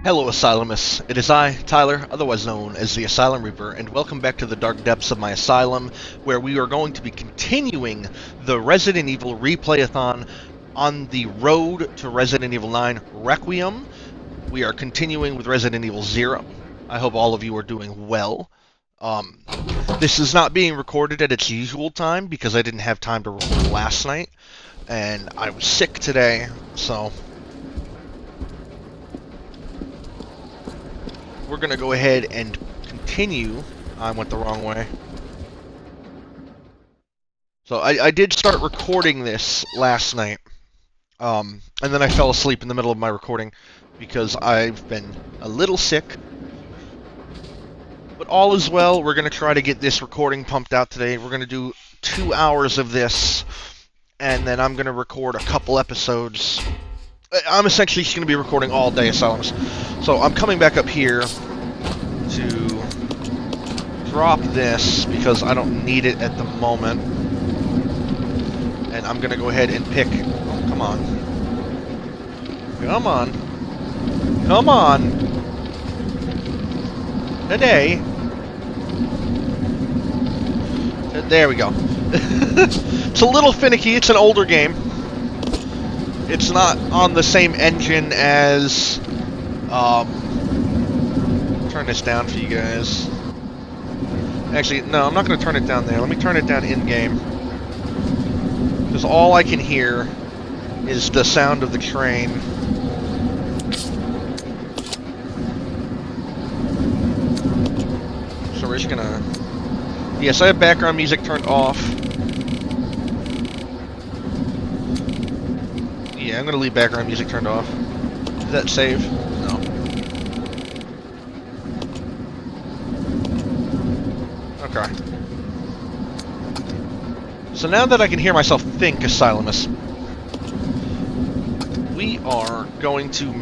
Hello, Asylumists. It is I, Tyler, otherwise known as the Asylum Reaper, and welcome back to the dark depths of my asylum, where we are going to be continuing the Resident Evil Replay-a-thon on the road to Resident Evil 9 Requiem. We are continuing with Resident Evil 0. I hope all of you are doing well. This is not being recorded at its usual time because I didn't have time to record last night, and I was sick today, so we're going to go ahead and continue. I went the wrong way. So I did start recording this last night, and then I fell asleep in the middle of my recording because I've been a little sick. But all is well. We're going to try to get this recording pumped out today. We're going to do 2 hours of this, and then I'm going to record a couple episodes. I'm essentially just going to be recording all day, Asylums. So I'm coming back up here to drop this because I don't need it at the moment. And I'm going to go ahead and pick... Oh, come on. Come on. Come on. Today. There we go. It's a little finicky. It's an older game. It's not on the same engine as... turn this down for you guys. Actually, no, I'm not going to turn it down there. Let me turn it down in-game. Because all I can hear is the sound of the train. So we're just going to... Yes, I have background music turned off. Yeah, I'm going to leave background music turned off. Did that save? No. Okay. So now that I can hear myself think, Asylumus, we are going to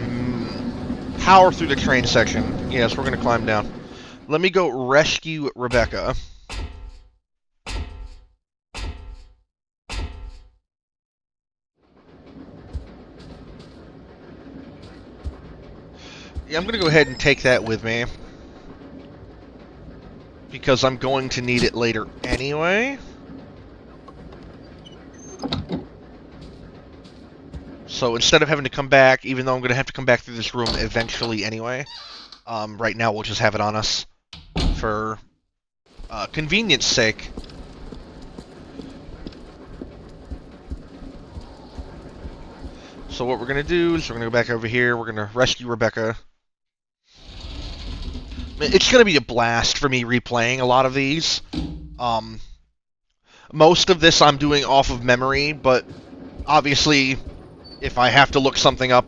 power through the train section. Yes, we're going to climb down. Let me go rescue Rebecca. Yeah, I'm going to go ahead and take that with me, because I'm going to need it later anyway. So instead of having to come back, even though I'm going to have to come back through this room eventually anyway, right now we'll just have it on us for convenience sake. So what we're going to do is we're going to go back over here, we're going to rescue Rebecca. It's going to be a blast for me replaying a lot of these. Most of this I'm doing off of memory, but obviously, if I have to look something up,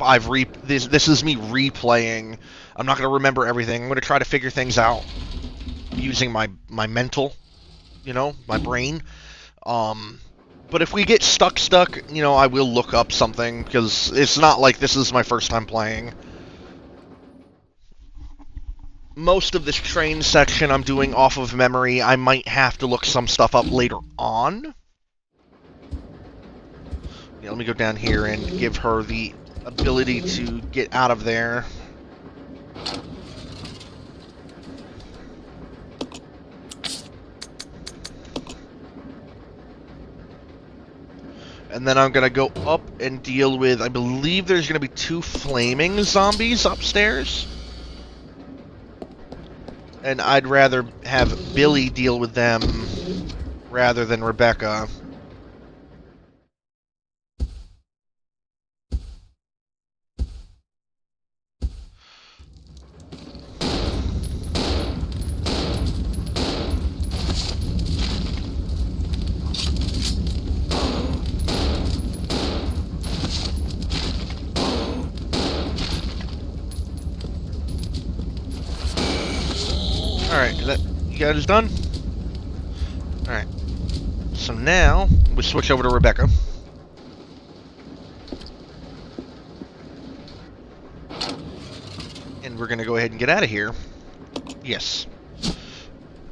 this is me replaying. I'm not going to remember everything. I'm going to try to figure things out using my mental, my brain. But if we get stuck, I will look up something, because it's not like this is my first time playing. Most of this train section I'm doing off of memory. I might have to look some stuff up later on. Yeah, let me go down here and give her the ability to get out of there. And then I'm going to go up and deal with, I believe there's going to be 2 flaming zombies upstairs. And I'd rather have Billy deal with them rather than Rebecca. Alright, you guys done? Alright. So now, we switch over to Rebecca. And we're going to go ahead and get out of here. Yes.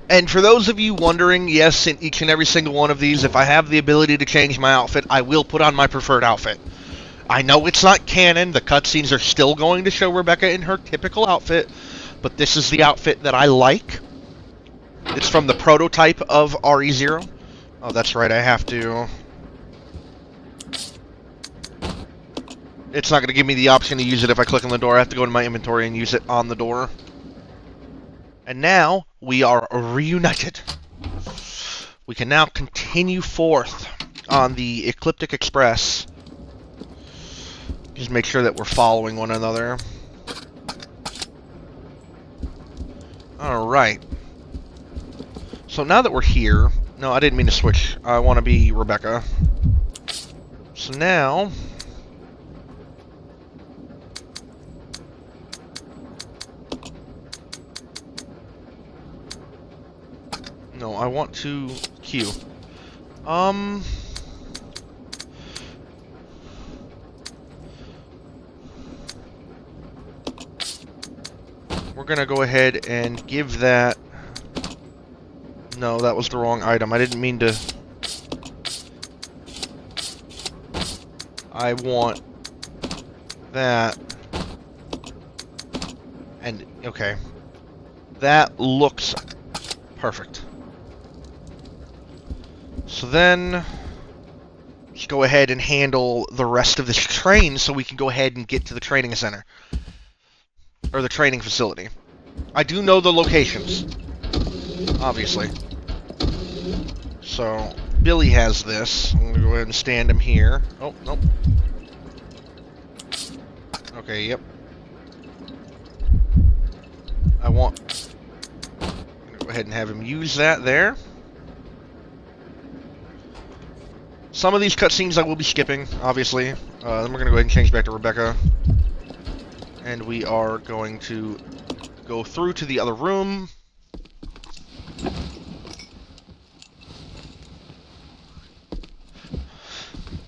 And for those of you wondering, yes, in each and every single one of these, if I have the ability to change my outfit, I will put on my preferred outfit. I know it's not canon. The cutscenes are still going to show Rebecca in her typical outfit, but this is the outfit that I like. It's from the prototype of RE0. Oh, that's right, I have to... It's not going to give me the option to use it if I click on the door. I have to go to my inventory and use it on the door. And now, we are reunited. We can now continue forth on the Ecliptic Express. Just make sure that we're following one another. Alright. So now that we're here... No, I didn't mean to switch. I want to be Rebecca. So now... No, I want to queue. We're gonna go ahead and give that... No, that was the wrong item. I didn't mean to... I want that. And, okay. That looks perfect. So then, let's go ahead and handle the rest of this train so we can go ahead and get to the training center. Or the training facility. I do know the locations. Obviously. So, Billy has this. I'm going to go ahead and stand him here. Oh, nope. Okay, yep. I'm going to go ahead and have him use that there. Some of these cutscenes I will be skipping, obviously. Then we're going to go ahead and change back to Rebecca. And we are going to go through to the other room.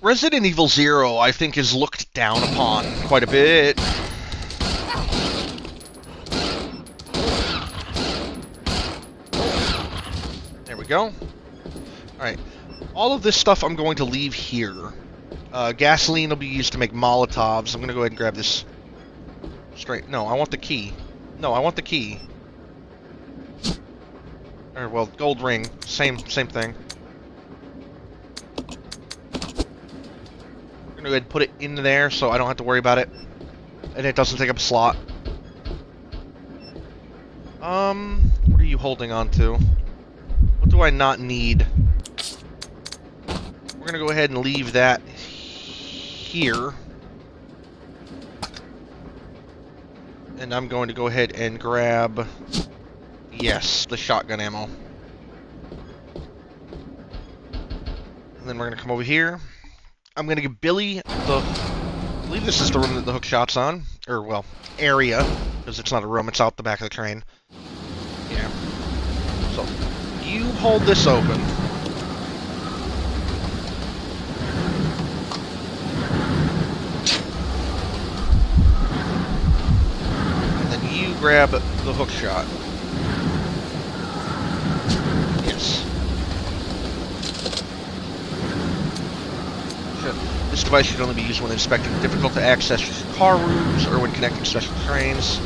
Resident Evil 0, I think, is looked down upon quite a bit. There we go. Alright. All of this stuff I'm going to leave here. Gasoline will be used to make Molotovs. I'm going to go ahead and grab this straight. No, I want the key. No, I want the key. Or, well, gold ring. Same thing. I'm going to go ahead and put it in there so I don't have to worry about it. And it doesn't take up a slot. What are you holding on to? What do I not need? We're going to go ahead and leave that here. And I'm going to go ahead and grab, yes, the shotgun ammo. And then we're going to come over here. I'm going to give Billy the, I believe this is the room that the hook shot's on. Or, well, area, because it's not a room, it's out the back of the train. Yeah. So, you hold this open. Grab the hook shot. Yes. This device should only be used when inspecting difficult to access car rooms or when connecting special trains.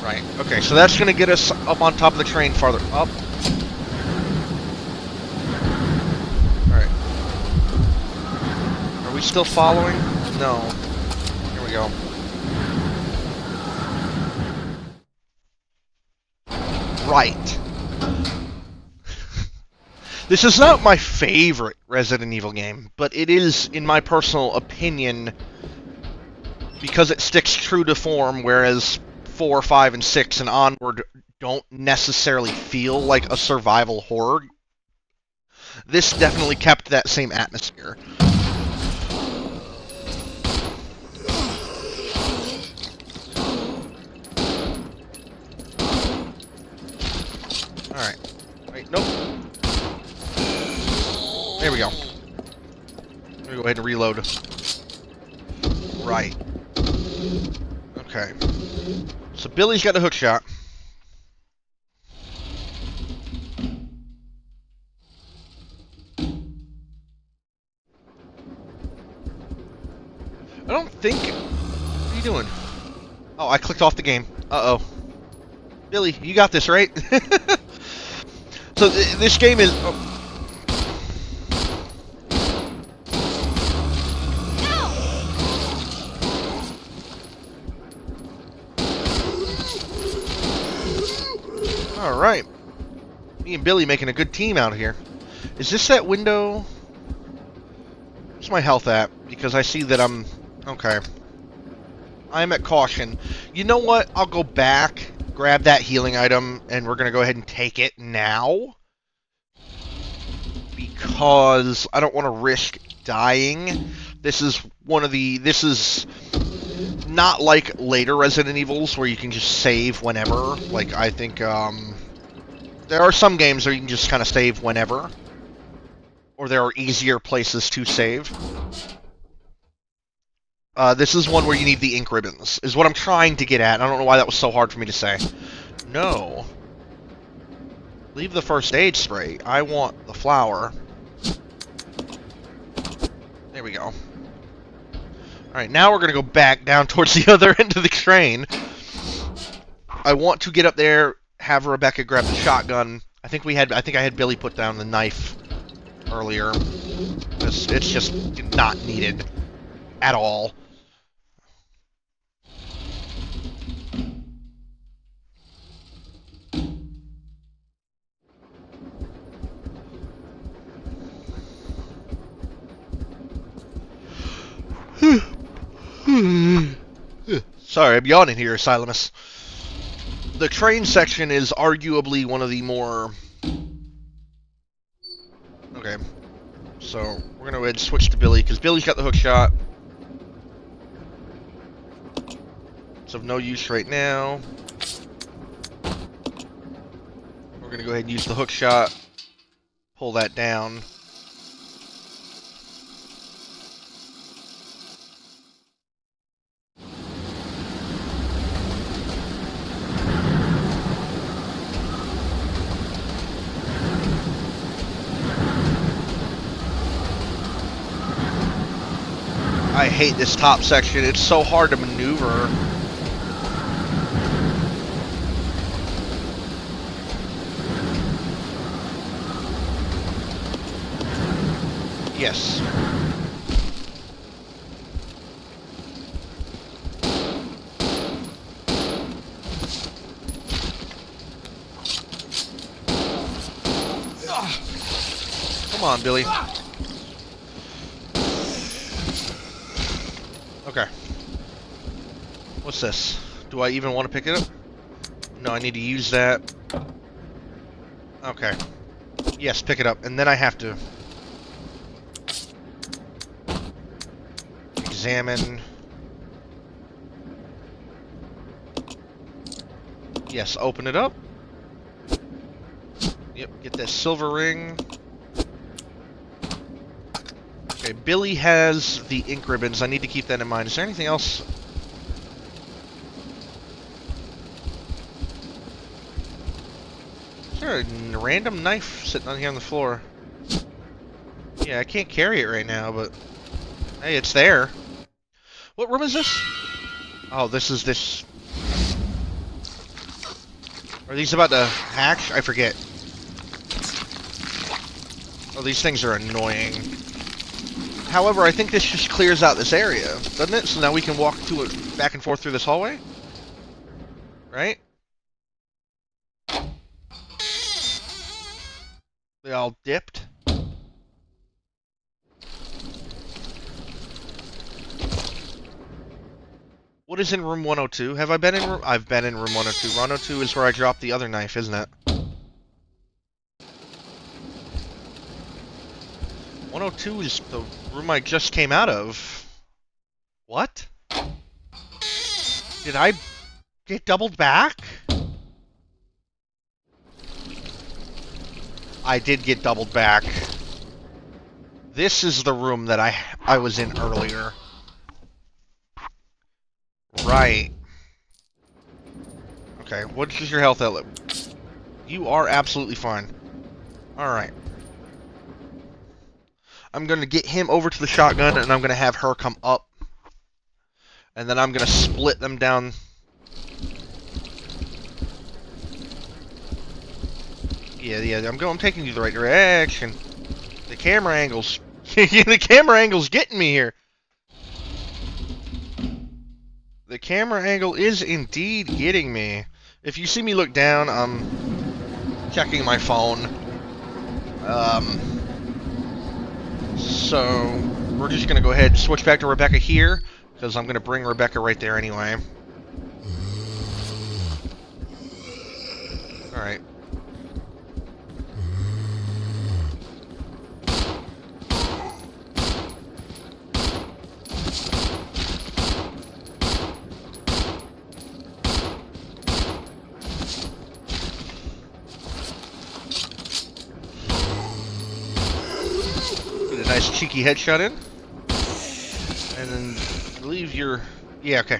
Right. Okay, so that's going to get us up on top of the train farther up. Are we still following? No. Here we go. Right. This is not my favorite Resident Evil game, but it is, in my personal opinion, because it sticks true to form, whereas 4, 5, and 6 and onward don't necessarily feel like a survival horror. This definitely kept that same atmosphere. Alright. Wait, nope. There we go. Let me go ahead and reload. Right. Okay. So Billy's got a hook shot. I don't think... What are you doing? Oh, I clicked off the game. Uh-oh. Billy, you got this, right? So, this game is... Oh. Alright. Me and Billy making a good team out here. Is this that window? Where's my health at? Because I see that I'm... Okay. I'm at caution. You know what? I'll go back, grab that healing item, and we're going to go ahead and take it now. Because I don't want to risk dying. This is one of the... This is not like later Resident Evils where you can just save whenever. Like, I think, there are some games where you can just kind of save whenever. Or there are easier places to save. This is one where you need the ink ribbons, is what I'm trying to get at. I don't know why that was so hard for me to say. No. Leave the first aid spray. I want the flower. There we go. Alright, now we're going to go back down towards the other end of the train. I want to get up there, have Rebecca grab the shotgun. I think I had Billy put down the knife earlier. It's just not needed at all. Sorry, I'm yawning here, Silemus. The train section is arguably one of the more... Okay. So, we're going to go ahead and switch to Billy, because Billy's got the hook shot. It's of no use right now. We're going to go ahead and use the hook shot. Pull that down. I hate this top section. It's so hard to maneuver. Yes. Come on, Billy. Okay. What's this? Do I even want to pick it up? No, I need to use that. Okay. Yes, pick it up. And then I have to... examine... Yes, open it up. Yep, get that silver ring. Okay, Billy has the ink ribbons. I need to keep that in mind. Is there anything else? Is there a random knife sitting on here on the floor? Yeah, I can't carry it right now, but... Hey, it's there. What room is this? Oh, this is this... Are these about to hatch? I forget. Oh, these things are annoying. However, I think this just clears out this area, doesn't it? So now we can walk to it back and forth through this hallway? Right? They all dipped. What is in room 102? Have I been in room... I've been in room 102. 102 is where I dropped the other knife, isn't it? 102 is the room I just came out of. What? Did I get doubled back? I did get doubled back. This is the room that I was in earlier. Right. Okay, what is your health at? You are absolutely fine. Alright. I'm going to get him over to the shotgun, and I'm going to have her come up And then I'm going to split them down. Yeah, I'm taking you the right direction. The camera angles. The camera angle's getting me here. The camera angle is indeed getting me. If you see me look down, I'm checking my phone. So we're just going to go ahead and switch back to Rebecca here, because I'm going to bring Rebecca right there anyway. Alright. Nice cheeky headshot in. And then I believe you're... Yeah, okay.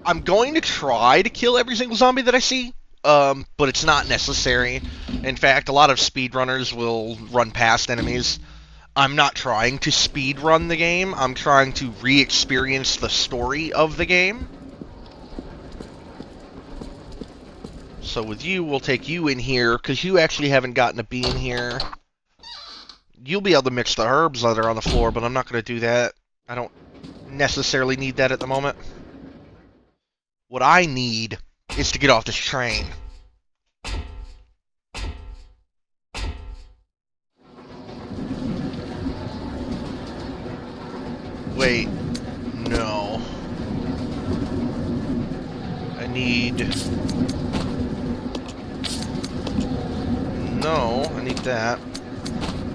I'm going to try to kill every single zombie that I see, but it's not necessary. In fact, a lot of speedrunners will run past enemies. I'm not trying to speedrun the game. I'm trying to re-experience the story of the game. So with you, we'll take you in here, because you actually haven't gotten a bean here. You'll be able to mix the herbs that are on the floor, but I'm not going to do that. I don't necessarily need that at the moment. What I need is to get off this train. Wait. No. I need... No, I need that.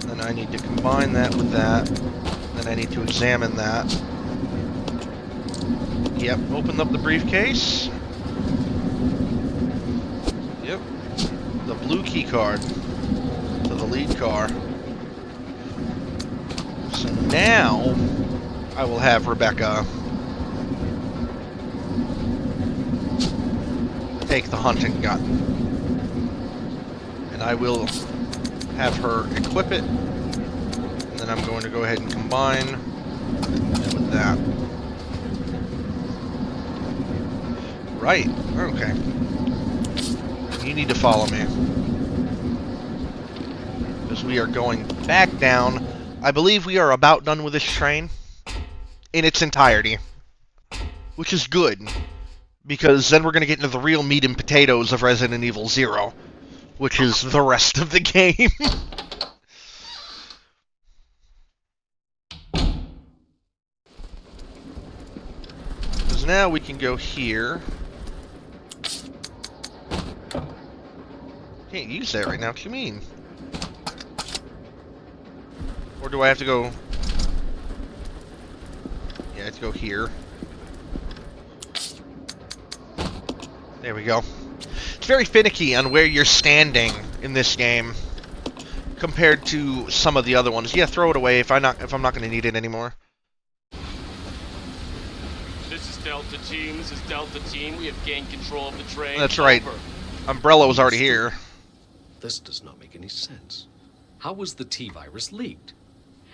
Then I need to combine that with that. Then I need to examine that. Yep, open up the briefcase. Yep. The blue key card to the lead car. So now I will have Rebecca take the hunting gun. And I will have her equip it, and then I'm going to go ahead and combine it with that. Right, okay. You need to follow me, because we are going back down. I believe we are about done with this train in its entirety, which is good, because then we're going to get into the real meat and potatoes of Resident Evil 0. Which is the rest of the game. Because now we can go here. Can't use that right now. What do you mean? Or do I have to go... Yeah, I have to go here. There we go. It's very finicky on where you're standing in this game compared to some of the other ones. Yeah, throw it away if I'm not going to need it anymore. This is Delta Team. This is Delta Team. We have gained control of the train. That's right. Over. Umbrella was already here. This does not make any sense. How was the T-virus leaked?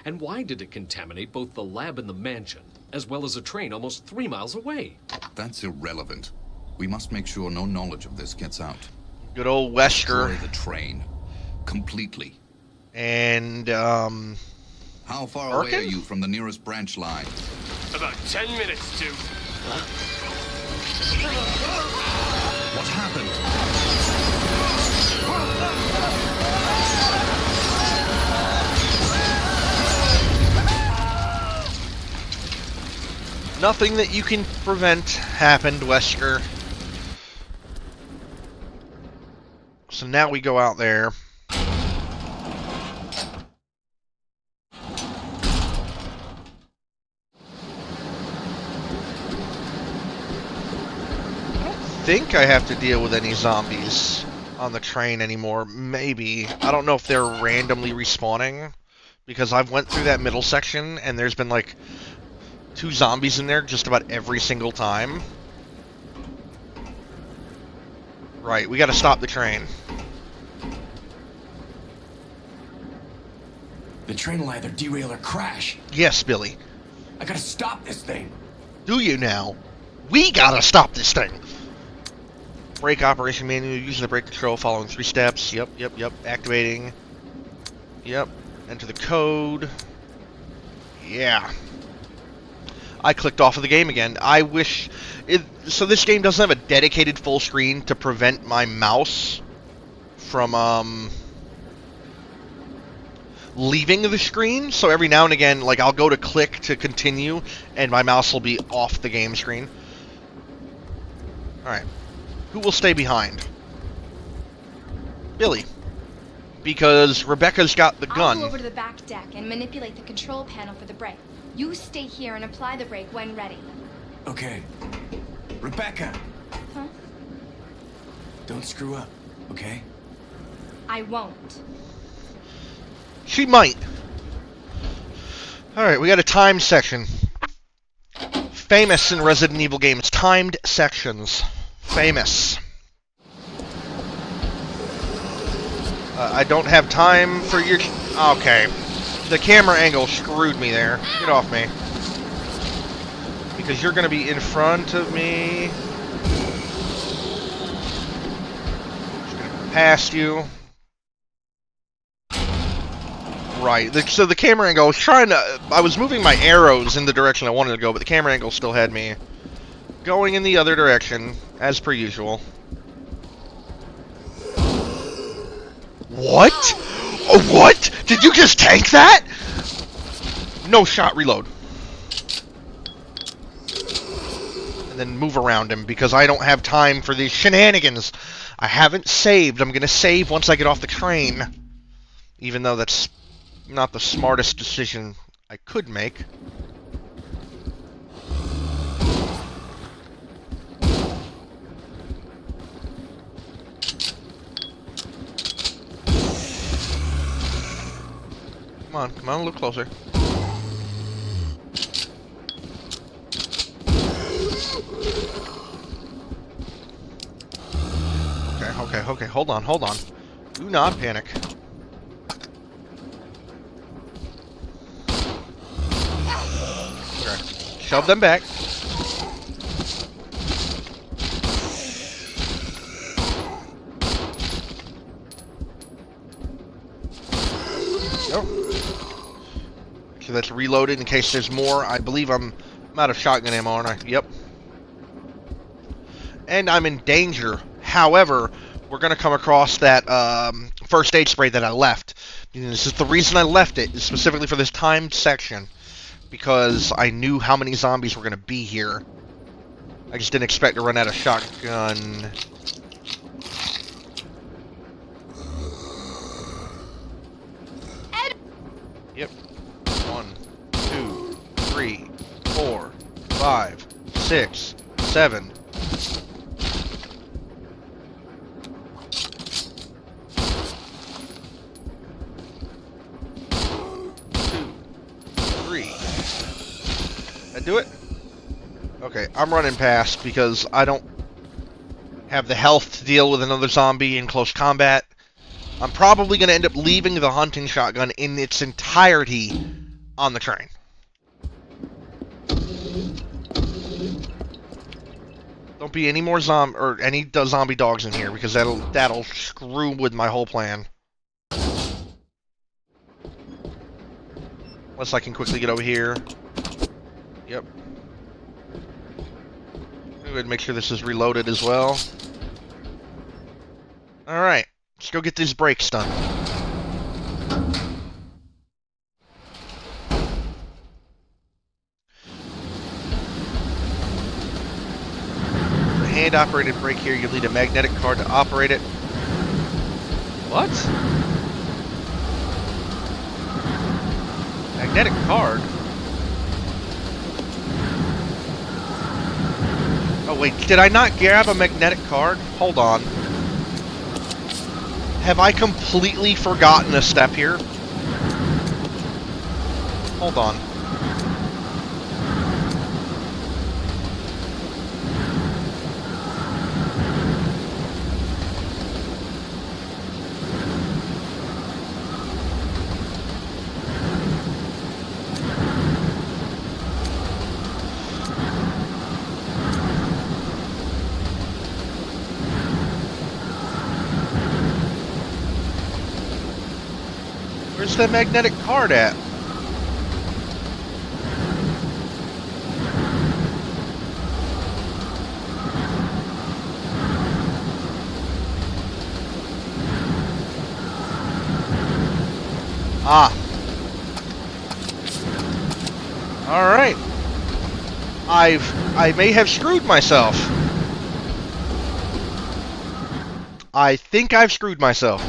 And why did it contaminate both the lab and the mansion, as well as a train almost 3 miles away? That's irrelevant. We must make sure no knowledge of this gets out. Good old Wesker. Destroy the train. Completely. And, How far Birkin? away are you from the nearest branch line? About 10 minutes to... What happened? nothing that you can prevent happened, Wesker. So now we go out there. I think I have to deal with any zombies on the train anymore. Maybe. I don't know if they're randomly respawning, because I've went through that middle section and there's been like 2 zombies in there just about every single time. Right, we gotta stop the train. The train will either derail or crash. Yes, Billy. I gotta stop this thing. Do you now? We gotta stop this thing! Brake operation manual, using the brake control, following 3 steps. Yep. Activating. Yep. Enter the code. Yeah. I clicked off of the game again. I wish... So this game doesn't have a dedicated full screen to prevent my mouse from, leaving the screen. So every now and again, like, I'll go to click to continue, and my mouse will be off the game screen. Alright. Who will stay behind? Billy. Because Rebecca's got the gun. I'll go over to the back deck and manipulate the control panel for the brake. You stay here and apply the brake when ready. Okay. Rebecca! Huh? Don't screw up, okay? I won't. She might. Alright, we got a timed section. Famous in Resident Evil games. Timed sections. Famous. I don't have time for your... Okay. The camera angle screwed me there. Get off me. Because you're going to be in front of me. Just going to past you. Right. So the camera angle, I was moving my arrows in the direction I wanted to go, but the camera angle still had me going in the other direction, as per usual. What? Oh, what? Did you just tank that? No shot, reload. And then move around him, because I don't have time for these shenanigans. I haven't saved. I'm going to save once I get off the train. Even though that's not the smartest decision I could make. Come on, a little closer. Okay, hold on. Do not panic. Okay, shove them back. So that's reloaded in case there's more. I believe I'm out of shotgun ammo, aren't I? Yep. And I'm in danger. However, we're going to come across that first aid spray that I left. And this is the reason I left it, specifically for this timed section. Because I knew how many zombies were going to be here. I just didn't expect to run out of shotgun. Yep. 1, 2, 3, 4, 5, 6, 7. That do it? Okay, I'm running past because I don't have the health to deal with another zombie in close combat. I'm probably going to end up leaving the hunting shotgun in its entirety on the train. Don't be any more zombie dogs in here because that'll screw with my whole plan. Unless I can quickly get over here. Yep. Go ahead and make sure this is reloaded as well. Alright. Let's go get these brakes done. For a hand-operated brake here, you'll need a magnetic card to operate it. What? Magnetic card? Oh wait, did I not grab a magnetic card? Hold on. Have I completely forgotten a step here? Hold on. Where's the magnetic card at? Ah. Alright. I may have screwed myself. I think I've screwed myself.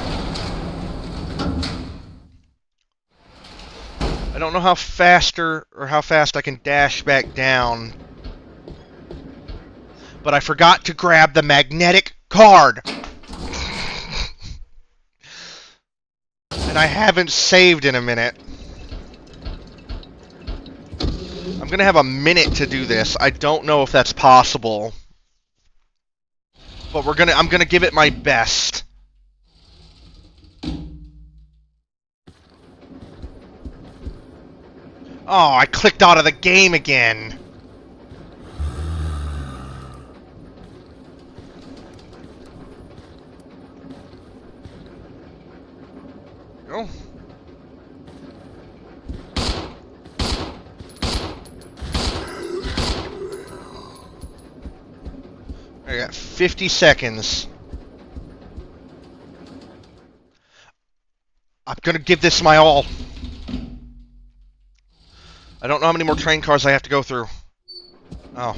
I don't know how faster or how fast I can dash back down. But I forgot to grab the magnetic card. And I haven't saved in a minute. I'm gonna have a minute to do this. I don't know if that's possible. But I'm gonna give it my best. Oh, I clicked out of the game again. Go. I got 50 seconds. I'm gonna give this my all. I don't know how many more train cars I have to go through. Oh.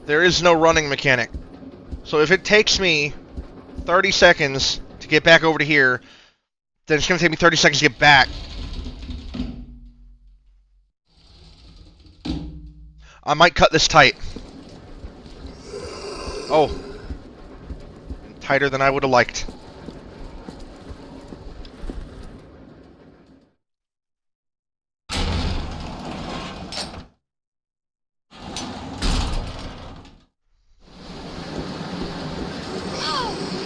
There is no running mechanic. So if it takes me 30 seconds to get back over to here, then it's gonna take me 30 seconds to get back. I might cut this tight. Oh. Tighter than I would have liked.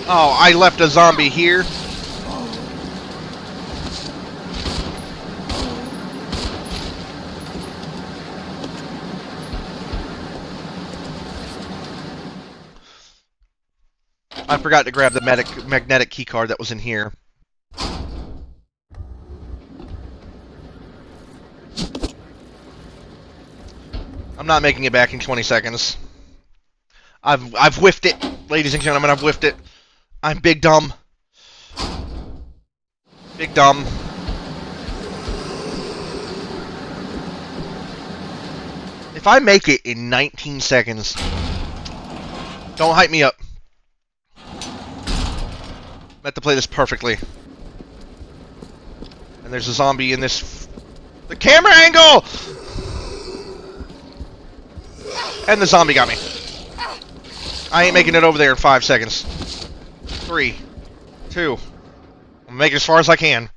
Oh, I left a zombie here. I forgot to grab the magnetic keycard that was in here. I'm not making it back in 20 seconds. I've whiffed it, ladies and gentlemen. I've whiffed it. I'm big dumb. Big dumb. If I make it in 19 seconds, don't hype me up. I have to play this perfectly. And there's a zombie in this... The camera angle! And the zombie got me. I ain't making it over there in 5 seconds. 3, 2. I'm making it as far as I can.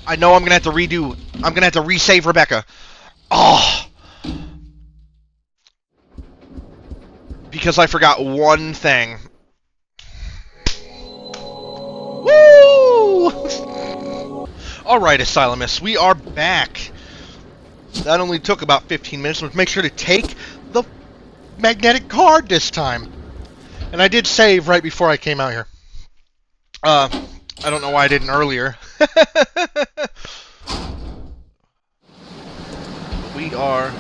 I know I'm gonna have to redo... I'm gonna have to resave Rebecca. Oh! Because I forgot one thing. Woo! Alright, Asylumists, we are back. That only took about 15 minutes, but make sure to take the magnetic card this time. And I did save right before I came out here. I don't know why I didn't earlier. We are...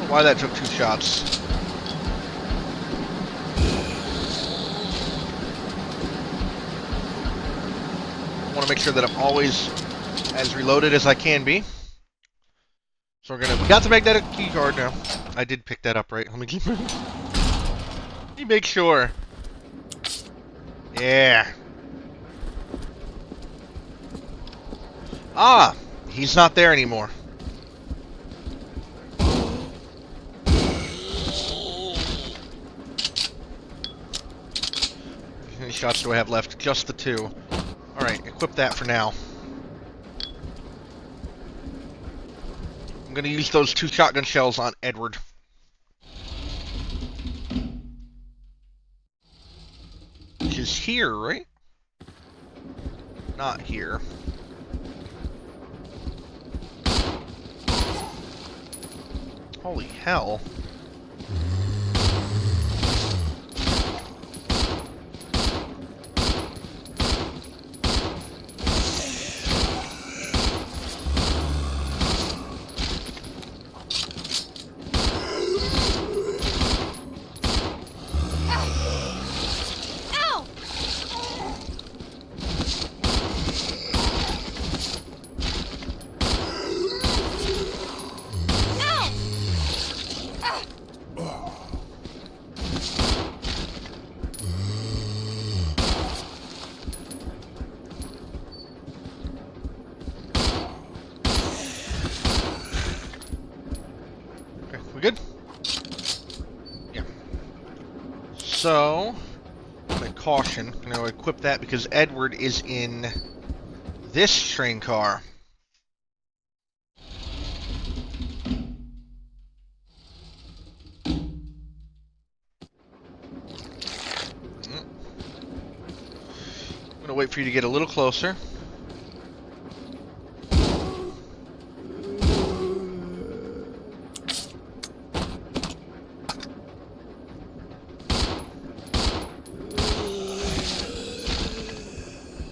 Why that took 2 shots. I want to make sure that I'm always as reloaded as I can be. So we got the magnetic key card now. I did pick that up, right? Let me make sure. Yeah. Ah, he's not there anymore. How many shots do I have left? Just the 2. Alright, equip that for now. I'm gonna use those 2 shotgun shells on Edward. Which is here, right? Not here. Holy hell. So, I'm at caution. I'm going to equip that because Edward is in this train car. I'm going to wait for you to get a little closer.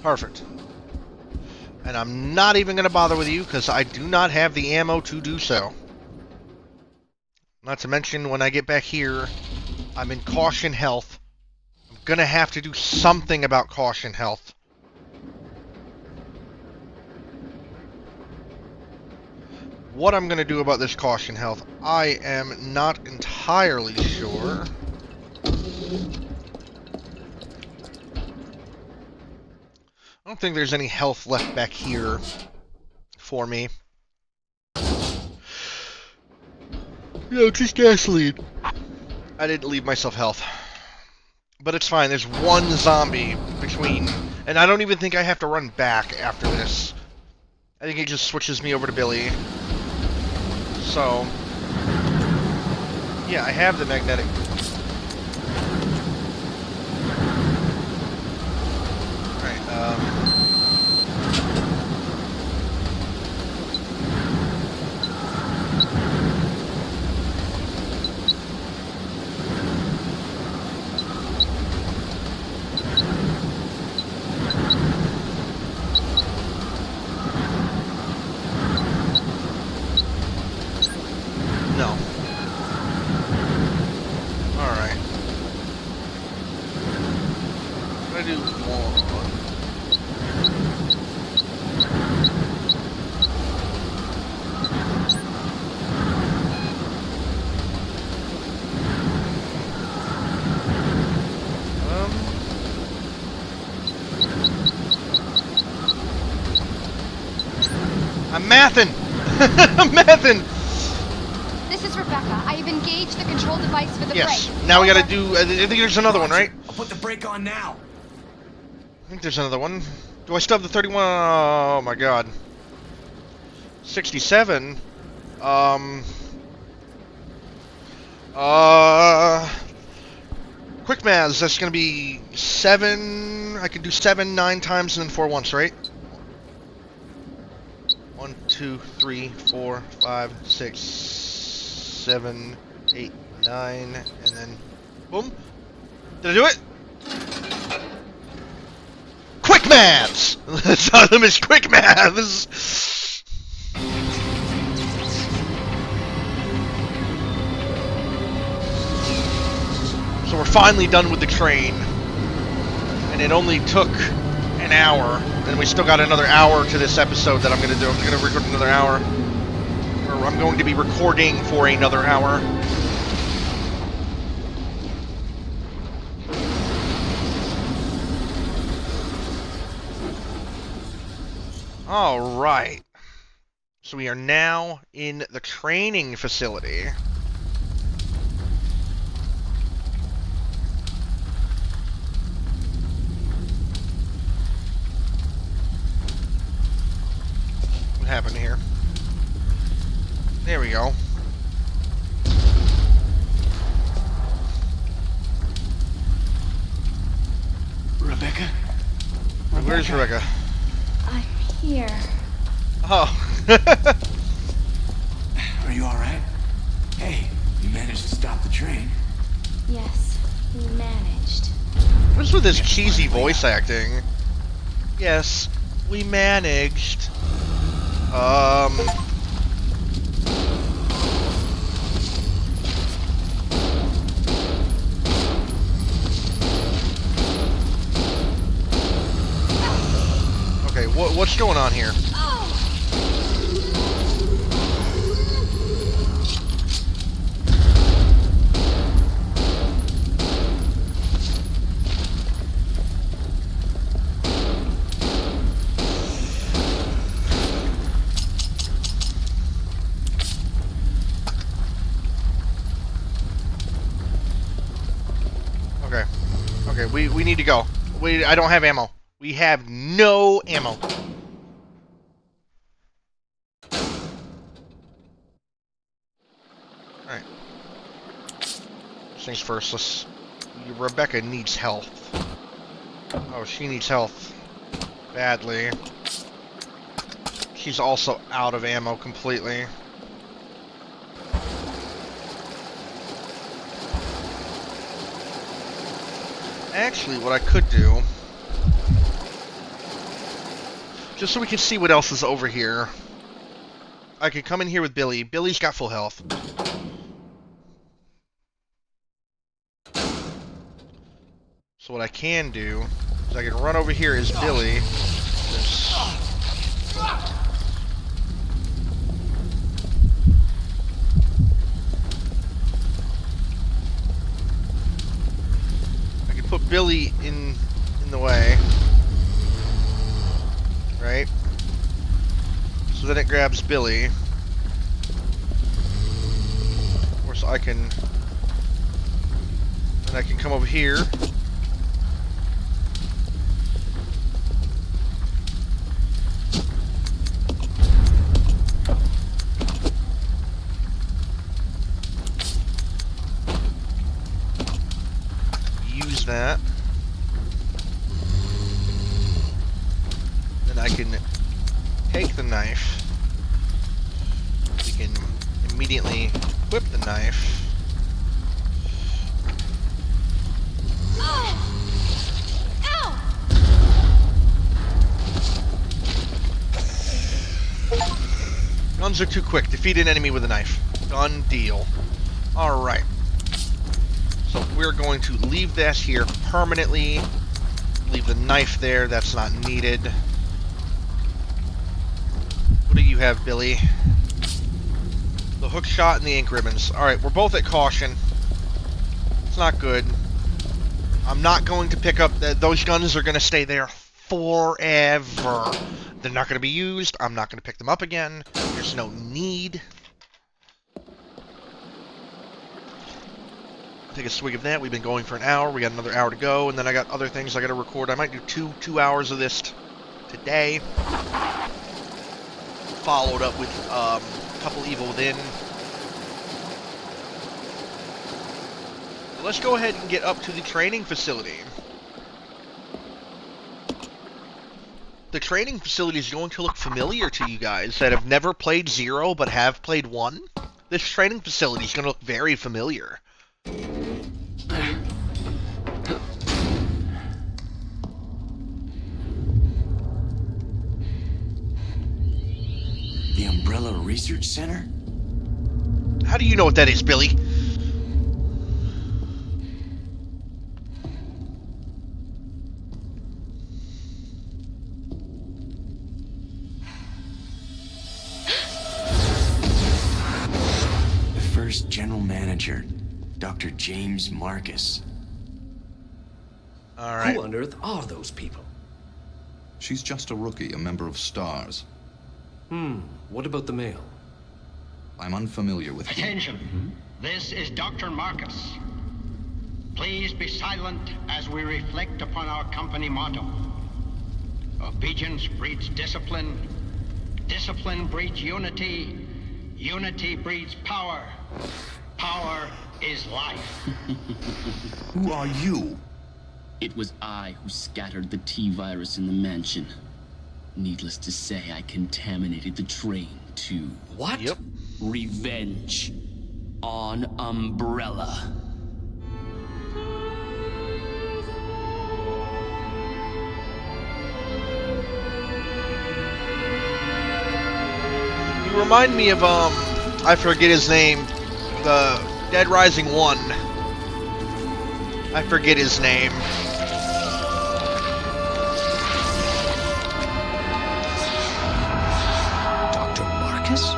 Perfect. And I'm not even going to bother with you because I do not have the ammo to do so. Not to mention, when I get back here, I'm in caution health. I'm going to have to do something about caution health. What I'm going to do about this caution health, I am not entirely sure. I don't think there's any health left back here for me. Yeah, just gasoline. I didn't leave myself health. But it's fine, there's one zombie between... And I don't even think I have to run back after this. I think it just switches me over to Billy. So... yeah, I have the magnetic... Alright, no. Alright. I do one. I'm mathin'! I'm mathin'! This is Rebecca. I have engaged the control device for the Yes. brake. Now we gotta do... I think there's another one, right? I'll put the brake on now. I think there's another one. Do I still have the 31? Oh my god. 67? Quick maths, that's gonna be 7... I can do 7 9 times and then 4 once, right? 1, 2, 3, 4, 5, 6, 7, 8, 9, and then... boom. Did I do it? Quick maths! Let's tell them it's quick maths! So we're finally done with the train. And it only took an hour. And we still got another hour to this episode that I'm going to do. I'm going to record another hour. Or I'm going to be recording for another hour. Alright. So we are now in the training facility. What happened here? There we go. Rebecca? Where's Rebecca? I'm here. Oh. Are you alright? Hey, you managed to stop the train. Yes, we managed. What's with this cheesy voice acting? Yes, we managed. Okay, what's going on here? Okay. Alright, we need to go. I don't have ammo. We have no ammo. Alright. First things first, let's... Rebecca needs health. Oh, she needs health. Badly. She's also out of ammo completely. Actually, what I could do... Just so we can see what else is over here. I could come in here with Billy. Billy's got full health. So what I can do is I can run over here as Billy. I can put Billy in the way. Right? So then it grabs Billy. Of course I can... And I can come over here. Use that. Then I can take the knife. We can immediately whip the knife. Guns are too quick. Defeat an enemy with a knife. Done deal. Alright. So we're going to leave this here permanently. Leave the knife there. That's not needed. What do you have, Billy? The hook shot and the ink ribbons. Alright, we're both at caution. It's not good. I'm not going to pick up... Those guns are going to stay there forever. They're not going to be used. I'm not going to pick them up again. There's no need. Take a swig of that. We've been going for an hour. We got another hour to go, and then I got other things I got to record. I might do two hours of this today. Followed up with a couple Evil Within. So let's go ahead and get up to the training facility. The training facility is going to look familiar to you guys that have never played Zero but have played 1. This training facility is going to look very familiar. The Umbrella Research Center? How do you know what that is, Billy? The first general manager, Dr. James Marcus. Alright. Who on earth are those people? She's just a rookie, a member of STARS. What about the male? I'm unfamiliar with him. Attention. This is Dr. Marcus. Please be silent as we reflect upon our company motto. Obedience breeds discipline. Discipline breeds unity. Unity breeds power. Power is life. Who are you? It was I who scattered the T-virus in the mansion. Needless to say, I contaminated the train too. What? Yep. Revenge. On Umbrella. You remind me of, I forget his name, the Dead Rising 1. I forget his name. Dr. Marcus?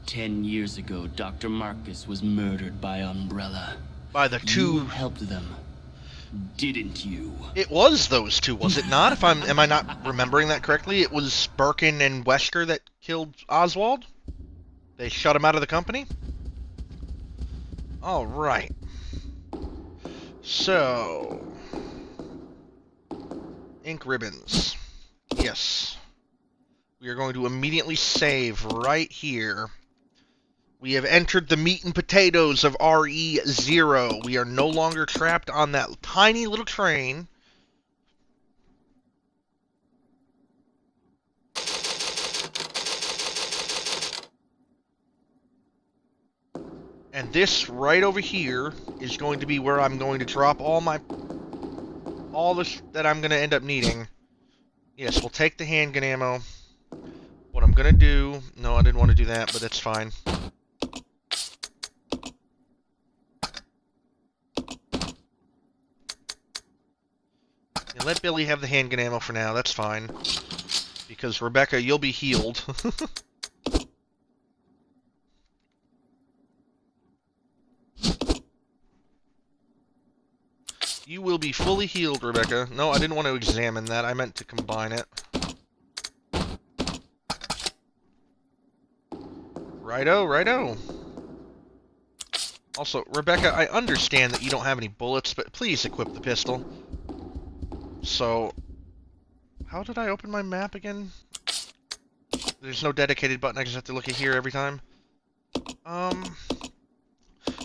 10 years ago, Dr. Marcus was murdered by Umbrella. By the You two... helped them, didn't you? It was those two, was it not? Am I not remembering that correctly? It was Birkin and Wesker that killed Oswald? They shut him out of the company? Alright. So, ink ribbons. Yes. We are going to immediately save right here. We have entered the meat and potatoes of RE0. We are no longer trapped on that tiny little train. And this right over here is going to be where I'm going to drop all this that I'm going to end up needing. Yes, we'll take the handgun ammo. What I'm going to do... No, I didn't want to do that, but that's fine. Yeah, let Billy have the handgun ammo for now, that's fine. Because, Rebecca, you'll be healed. You will be fully healed, Rebecca. No, I didn't want to examine that. I meant to combine it. Righto, righto. Also, Rebecca, I understand that you don't have any bullets, but please equip the pistol. So, how did I open my map again? There's no dedicated button. I just have to look at here every time.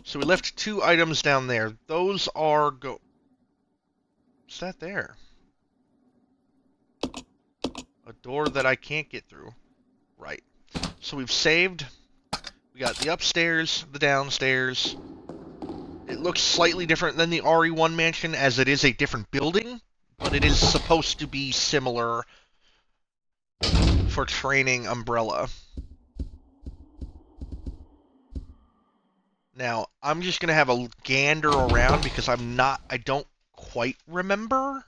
So we left 2 items down there. Those are What's that there? A door that I can't get through. Right. So we've saved. We got the upstairs, the downstairs. It looks slightly different than the RE1 mansion, as it is a different building, but it is supposed to be similar for training Umbrella. Now, I'm just going to have a gander around because I don't quite remember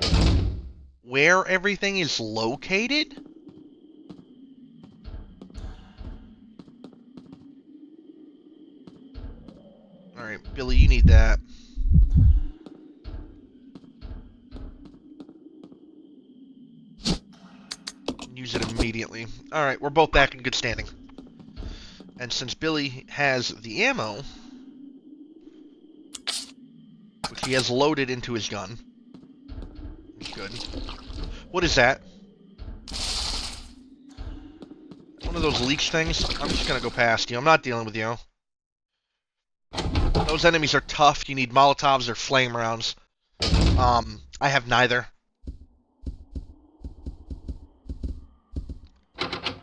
where everything is located. Alright, Billy, you need that. Use it immediately. Alright, we're both back in good standing. And since Billy has the ammo, which he has loaded into his gun, good. What is that? One of those leech things? I'm just gonna go past you. I'm not dealing with you. Those enemies are tough. You need Molotovs or flame rounds. I have neither.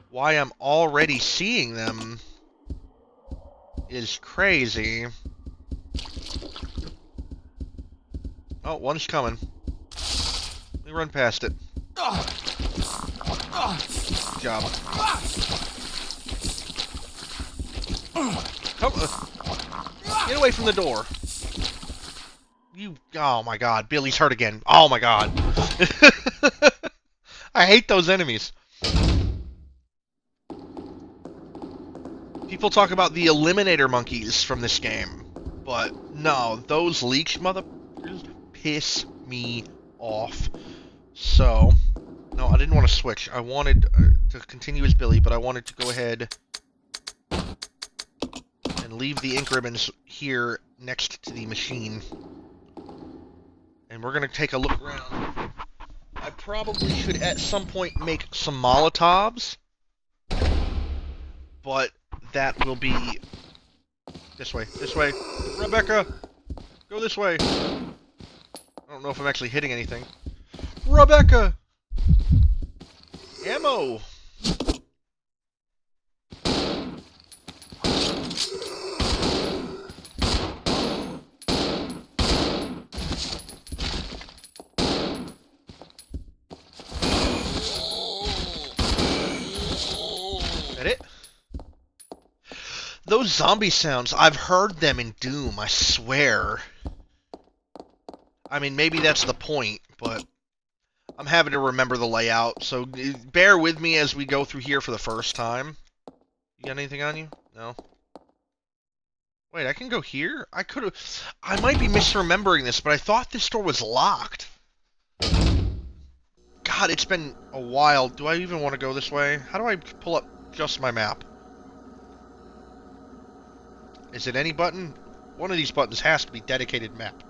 Why I'm already seeing them is crazy. Oh, one's coming. Let me run past it. Good job. Come on. Get away from the door. Oh my god, Billy's hurt again. Oh my god. I hate those enemies. People talk about the Eliminator monkeys from this game, but no, those leech motherfuckers piss me off. So, no, I didn't want to switch. I wanted to continue as Billy, but I wanted to go ahead and leave the ink ribbons here next to the machine. And we're going to take a look around. I probably should at some point make some Molotovs, but that will be this way. This way. Rebecca! Go this way. I don't know if I'm actually hitting anything. Rebecca! Ammo! That it? Those zombie sounds, I've heard them in Doom, I swear. I mean, maybe that's the point, but I'm having to remember the layout, so bear with me as we go through here for the first time. You got anything on you? No? Wait, I can go here? I might be misremembering this, but I thought this door was locked. God, it's been a while. Do I even want to go this way? How do I pull up just my map? Is it any button? One of these buttons has to be dedicated map.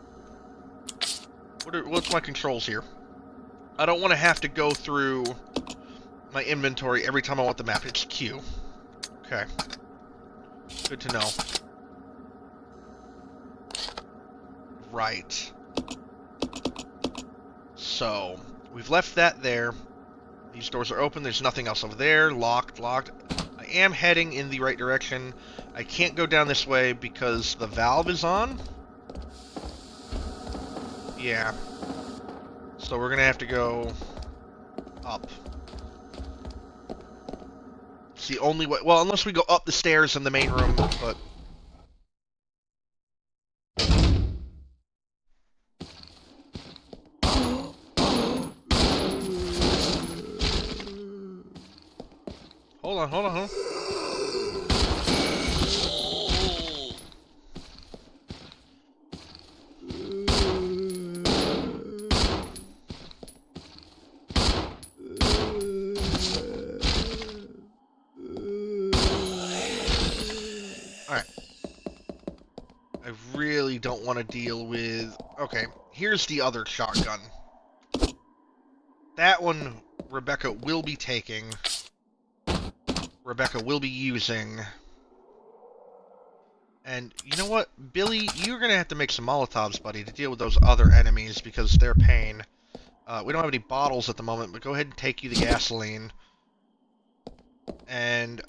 What's my controls here? I don't want to have to go through my inventory every time I want the map. It's Q. Okay. Good to know. Right. So, we've left that there. These doors are open. There's nothing else over there. Locked. I am heading in the right direction. I can't go down this way because the valve is on. Yeah. So we're gonna have to go up. It's the only way. Well, unless we go up the stairs in the main room, but... Hold on. Alright. I really don't want to deal with... Okay, here's the other shotgun. That one, Rebecca will be taking. Rebecca will be using. And you know what? Billy, you're going to have to make some Molotovs, buddy, to deal with those other enemies because they're pain. We don't have any bottles at the moment, but go ahead and take you the gasoline. And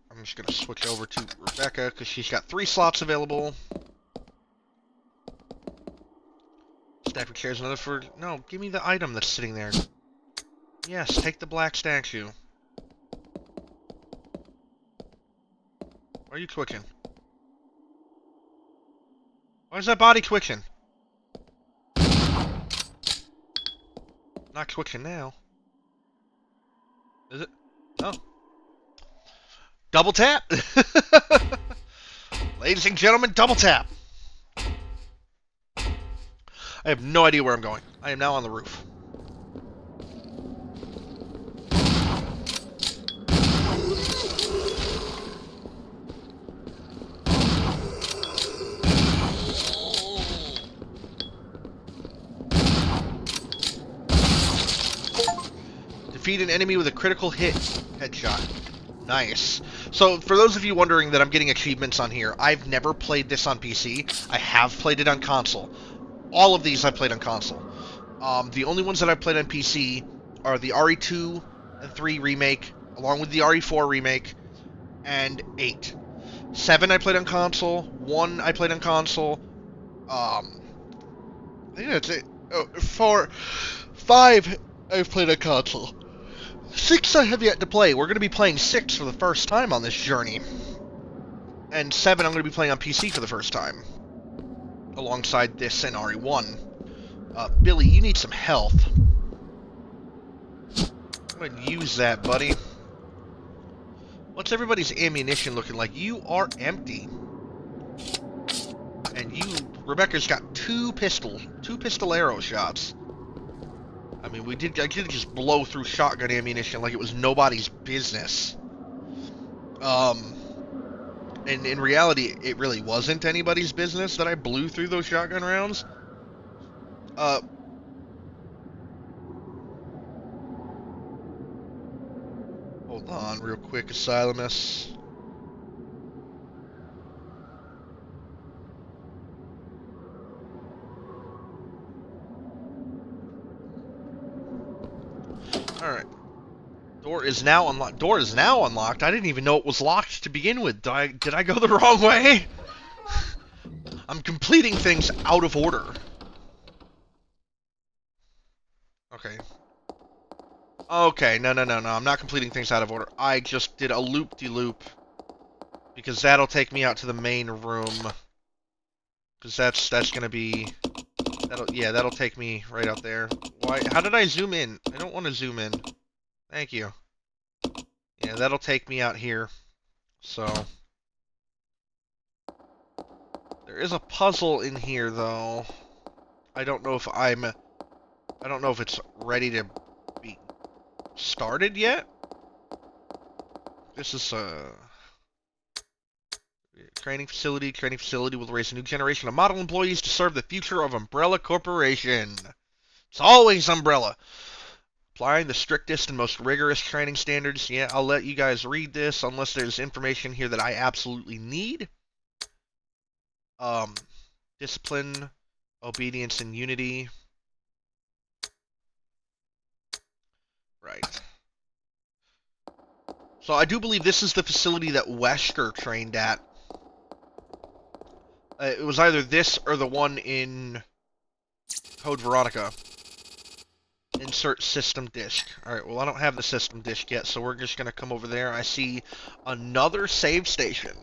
I'm just going to switch over to Rebecca because she's got 3 slots available. Stack of chairs, another for... No, give me the item that's sitting there. Yes, take the black statue. Why are you twitching? Why is that body twitching? Not twitching now. Is it? No. Double tap! Ladies and gentlemen, double tap! I have no idea where I'm going. I am now on the roof. Defeat an enemy with a critical hit. Headshot. Nice. So, for those of you wondering that I'm getting achievements on here, I've never played this on PC. I have played it on console. All of these I've played on console. The only ones that I've played on PC are the RE2 and 3 remake, along with the RE4 remake, and 8. 7 I played on console. 1 I played on console. I think that's it. 5 I've played on console. 6 I have yet to play. We're going to be playing 6 for the first time on this journey. And 7 I'm going to be playing on PC for the first time. Alongside this and RE1. Billy, you need some health. Go ahead and use that, buddy. What's everybody's ammunition looking like? You are empty. And Rebecca's got 2 pistolero shots. I mean, I did just blow through shotgun ammunition like it was nobody's business. And in reality, it really wasn't anybody's business that I blew through those shotgun rounds. Hold on real quick, Asylumus. Alright. Door is now unlocked. Door is now unlocked. I didn't even know it was locked to begin with. Did I go the wrong way? I'm completing things out of order. Okay. Okay, no. I'm not completing things out of order. I just did a loop-de-loop. Because that'll take me out to the main room. Because that's gonna be... That'll take me right out there. Why? How did I zoom in? I don't want to zoom in. Thank you. Yeah, that'll take me out here. So... There is a puzzle in here, though. I don't know if it's ready to be started yet. This is Training facility. Training facility will raise a new generation of model employees to serve the future of Umbrella Corporation. It's always Umbrella. Applying the strictest and most rigorous training standards. Yeah, I'll let you guys read this unless there's information here that I absolutely need. Discipline, obedience, and unity. Right. So I do believe this is the facility that Wesker trained at. It was either this or the one in Code Veronica. Insert system disk. Alright, well I don't have the system disk yet, so we're just going to come over there. I see another save station.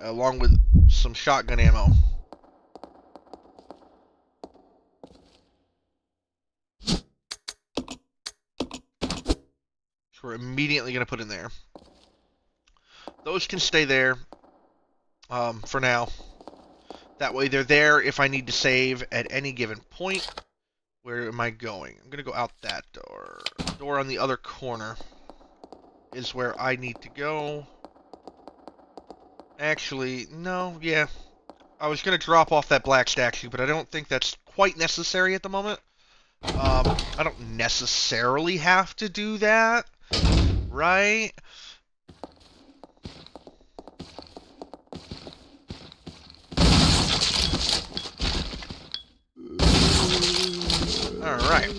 Along with some shotgun ammo. So we're immediately going to put in there. Those can stay there for now. That way they're there if I need to save at any given point. Where am I going? I'm going to go out that door. The door on the other corner is where I need to go. Actually, no, yeah. I was going to drop off that black statue, but I don't think that's quite necessary at the moment. I don't necessarily have to do that, right? Alright.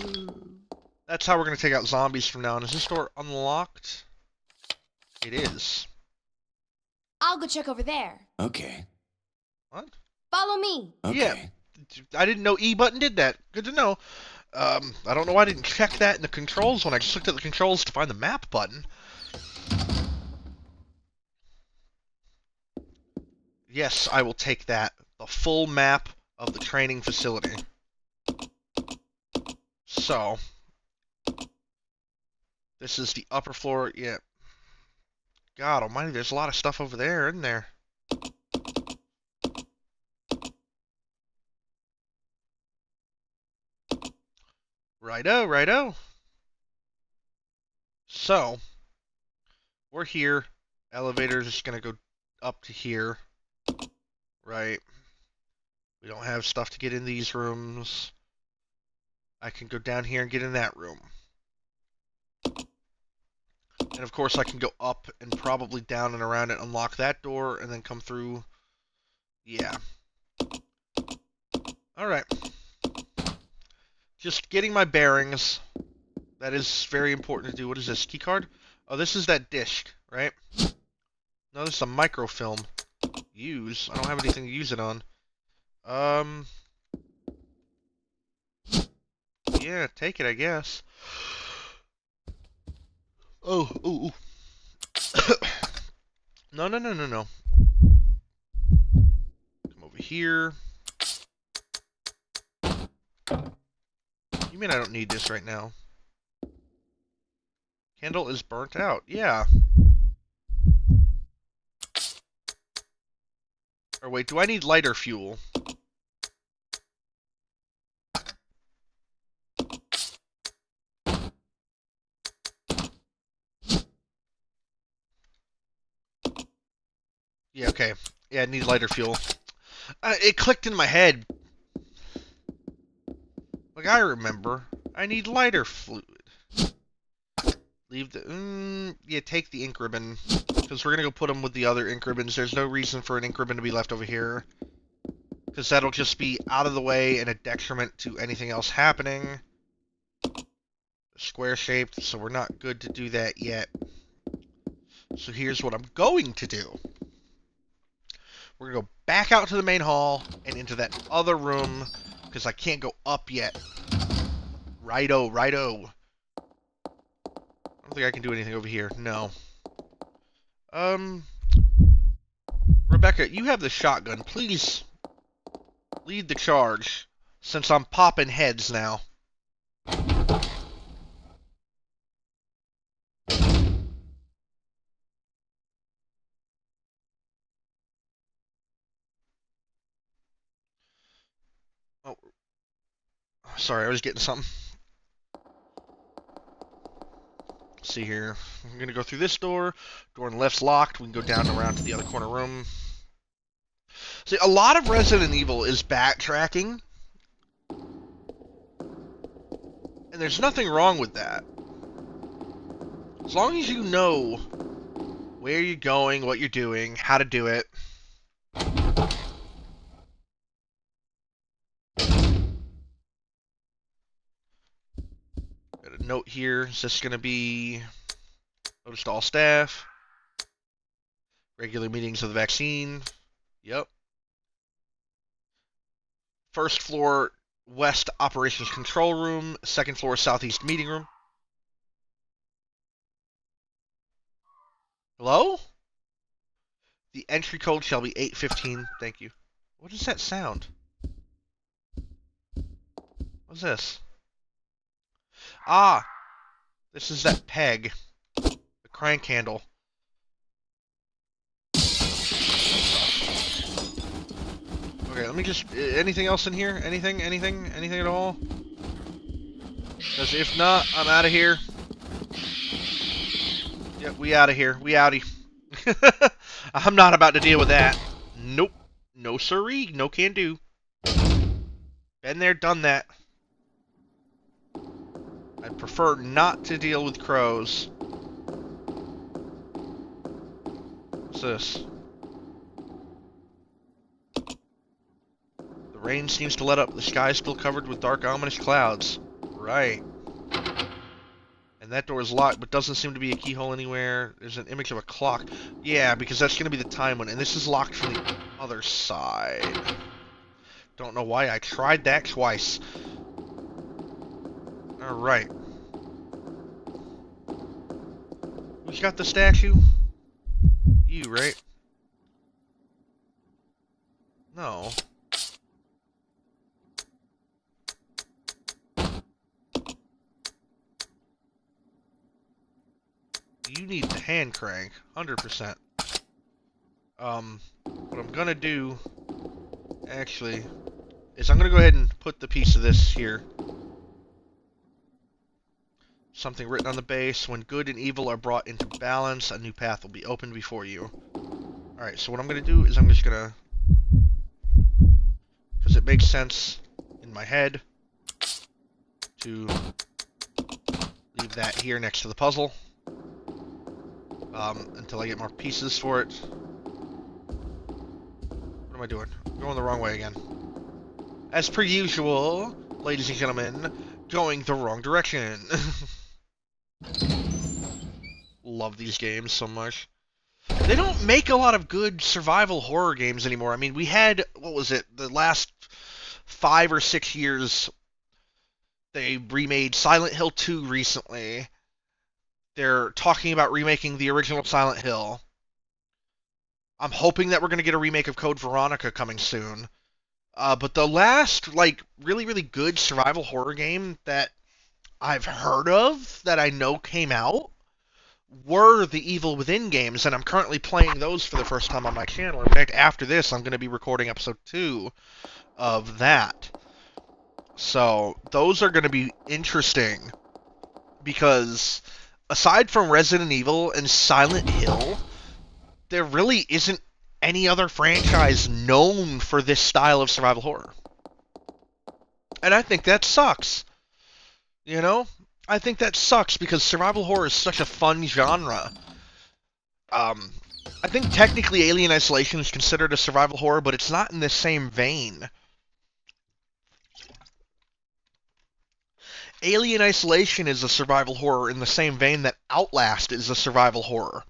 That's how we're going to take out zombies from now on. Is this door unlocked? It is. I'll go check over there. Okay. What? Follow me. Okay. Yeah. I didn't know E button did that. Good to know. I don't know why I didn't check that in the controls when I just looked at the controls to find the map button. Yes, I will take that. The full map of the training facility. So, this is the upper floor. Yeah. God almighty, there's a lot of stuff over there, isn't there? Righto, righto. So, we're here. Elevator's just gonna go up to here. Right. We don't have stuff to get in these rooms. I can go down here and get in that room. And of course I can go up and probably down and around and unlock that door and then come through. Yeah. Alright. Just getting my bearings. That is very important to do. What is this? Keycard? Oh, this is that disc, right? No, this is a microfilm. Use? I don't have anything to use it on. Yeah, take it, I guess. Oh, ooh. No. Come over here. You mean I don't need this right now? Candle is burnt out. Yeah. Or wait, do I need lighter fuel? Yeah, okay. Yeah, I need lighter fuel. It clicked in my head. Like, I remember. I need lighter fluid. Leave the... yeah, take the ink ribbon. Because we're going to go put them with the other ink ribbons. There's no reason for an ink ribbon to be left over here. Because that'll just be out of the way and a detriment to anything else happening. Square-shaped, so we're not good to do that yet. So here's what I'm going to do. We're going to go back out to the main hall and into that other room, because I can't go up yet. Righto. I don't think I can do anything over here. No. Rebecca, you have the shotgun. Please lead the charge, since I'm popping heads now. Oh, sorry, I was getting something. see here. I'm gonna go through this door. Door on the left's locked. We can go down and around to the other corner room. See, a lot of Resident Evil is backtracking. And there's nothing wrong with that. As long as you know where you're going, what you're doing, how to do it. Got a note here. Is this going to be notice to all staff? Regular meetings of the vaccine. Yep. First floor west operations control room. Second floor southeast meeting room. Hello? The entry code shall be 815. Thank you. What is that sound? What's this? Ah! This is that peg. The crank handle. Okay, let me just... anything else in here? Anything? Anything? Anything at all? Because if not, I'm out of here. Yep, we out of here. We outie. I'm not about to deal with that. Nope. No siree. No can do. Been there, done that. I'd prefer not to deal with crows. What's this? The rain seems to let up. The sky is still covered with dark, ominous clouds. Right. And that door is locked, but doesn't seem to be a keyhole anywhere. There's an image of a clock. Yeah, because that's going to be the time one. And this is locked from the other side. Don't know why I tried that twice. Alright. Who's got the statue? You, right? No. You need the hand crank, 100%. What I'm gonna do, actually, is I'm gonna go ahead and put the piece of this here. Something written on the base: when good and evil are brought into balance, a new path will be opened before you. Alright, so what I'm gonna do is I'm just gonna, because it makes sense in my head, to leave that here next to the puzzle. Until I get more pieces for it. What am I doing? I'm going the wrong way again. As per usual, ladies and gentlemen, going the wrong direction. Love these games so much. They don't make a lot of good survival horror games anymore. I mean, we had, what was it, the last 5 or 6 years, they remade Silent Hill 2 recently. They're talking about remaking the original Silent Hill. I'm hoping that we're going to get a remake of Code Veronica coming soon. But the last, like, really, really good survival horror game that I've heard of, that I know came out, were the Evil Within games, and I'm currently playing those for the first time on my channel. In fact, after this, I'm going to be recording episode 2 of that. So, those are going to be interesting, because aside from Resident Evil and Silent Hill, there really isn't any other franchise known for this style of survival horror. And I think that sucks. You know? I think that sucks because survival horror is such a fun genre. I think technically Alien Isolation is considered a survival horror, but it's not in the same vein. Alien Isolation is a survival horror in the same vein that Outlast is a survival horror.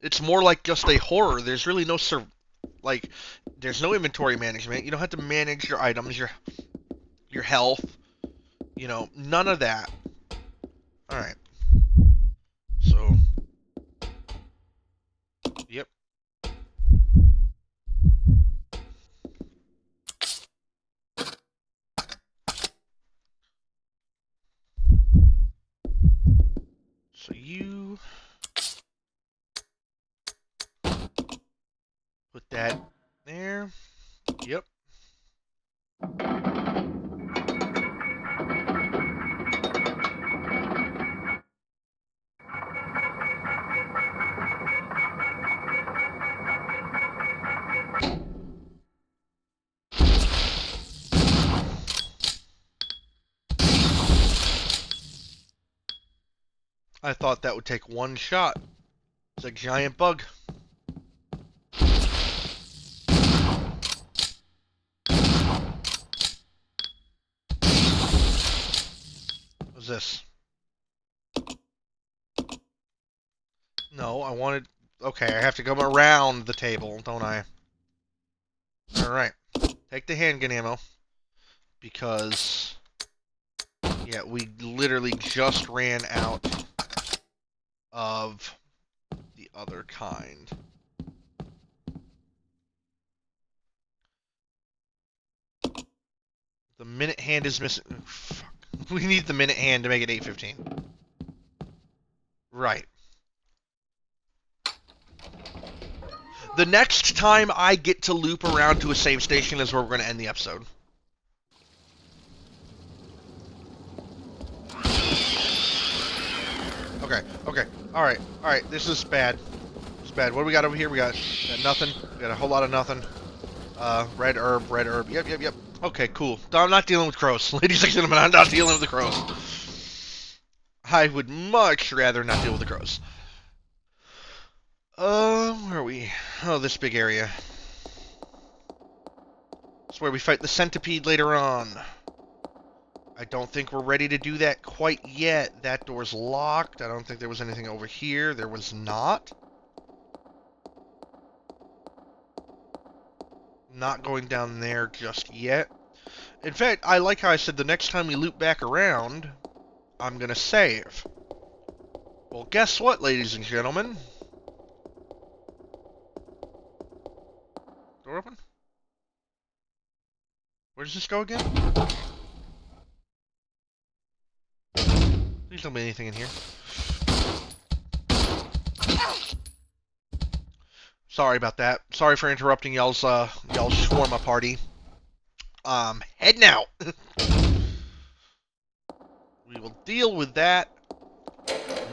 It's more like just a horror. There's really no there's no inventory management. You don't have to manage your items, your health. You know, none of that. Alright. So, yep. So you put that there. Yep. I thought that would take one shot. It's a giant bug. What's this? No, I wanted... Okay, I have to come around the table, don't I? Alright. Take the handgun ammo. Because... yeah, we literally just ran out of the other kind. The minute hand is missing. Fuck. We need the minute hand to make it 8:15. Right. The next time I get to loop around to a save station is where we're going to end the episode. Okay. Alright. This is bad. This is bad. What do we got over here? We got nothing. We got a whole lot of nothing. Red herb. Yep. Okay, cool. I'm not dealing with crows. Ladies and gentlemen, I'm not dealing with the crows. I would much rather not deal with the crows. Where are we? Oh, this big area. It's where we fight the centipede later on. I don't think we're ready to do that quite yet. That door's locked. I don't think there was anything over here. There was not. Not going down there just yet. In fact, I like how I said the next time we loop back around, I'm gonna save. Well, guess what, ladies and gentlemen? Door open? Where does this go again? Please don't be anything in here. Sorry about that. Sorry for interrupting y'all's shawarma party. Heading out. We will deal with that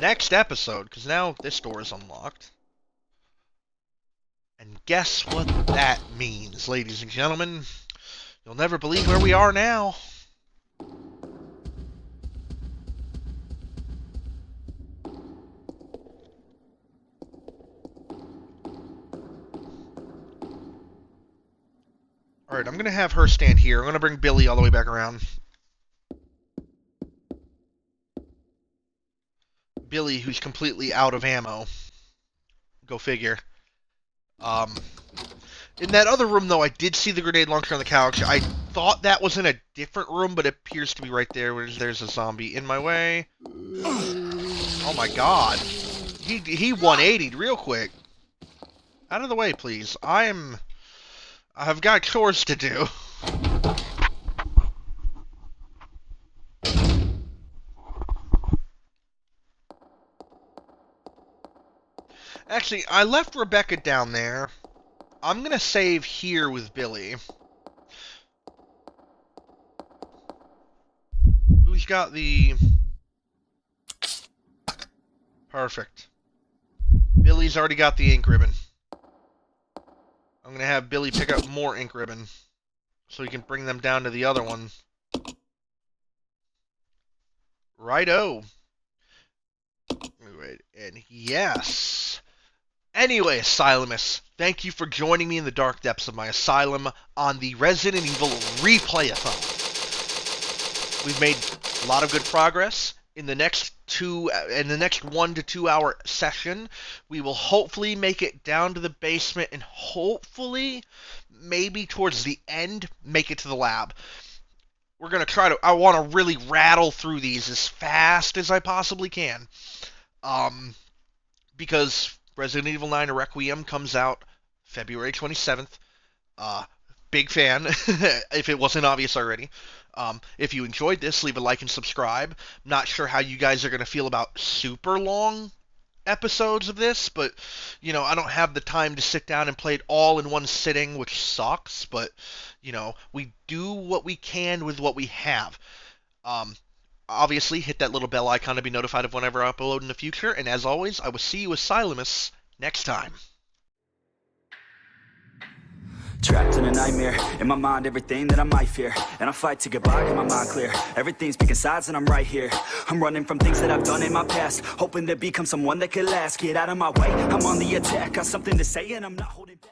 next episode, because now this door is unlocked. And guess what that means, ladies and gentlemen? You'll never believe where we are now. Alright, I'm going to have her stand here. I'm going to bring Billy all the way back around. Billy, who's completely out of ammo. Go figure. In that other room, though, I did see the grenade launcher on the couch. I thought that was in a different room, but it appears to be right there. There's a zombie in my way. Oh my god. He 180'd real quick. Out of the way, please. I've got chores to do. Actually, I left Rebecca down there. I'm gonna save here with Billy. Who's got the... Perfect. Billy's already got the ink ribbon. I'm gonna have Billy pick up more ink ribbon so he can bring them down to the other one. Righto. Wait, and yes. Anyway, Asylumists, thank you for joining me in the dark depths of my asylum on the Resident Evil Replay-a-thon. We've made a lot of good progress. In the next 1 to 2 hour session, we will hopefully make it down to the basement and hopefully, maybe towards the end, make it to the lab. We're going to try to... I want to really rattle through these as fast as I possibly can. Because Resident Evil 9 Requiem comes out February 27th. Big fan, if it wasn't obvious already. If you enjoyed this, leave a like and subscribe. Not sure how you guys are going to feel about super long episodes of this, but, you know, I don't have the time to sit down and play it all in one sitting, which sucks, but, you know, we do what we can with what we have. Obviously, hit that little bell icon to be notified of whenever I upload in the future, and as always, I will see you Asylumists next time. Trapped in a nightmare, in my mind everything that I might fear. And I fight to get by, get my mind clear. Everything's picking sides and I'm right here. I'm running from things that I've done in my past, hoping to become someone that could last. Get out of my way, I'm on the attack. Got something to say and I'm not holding back.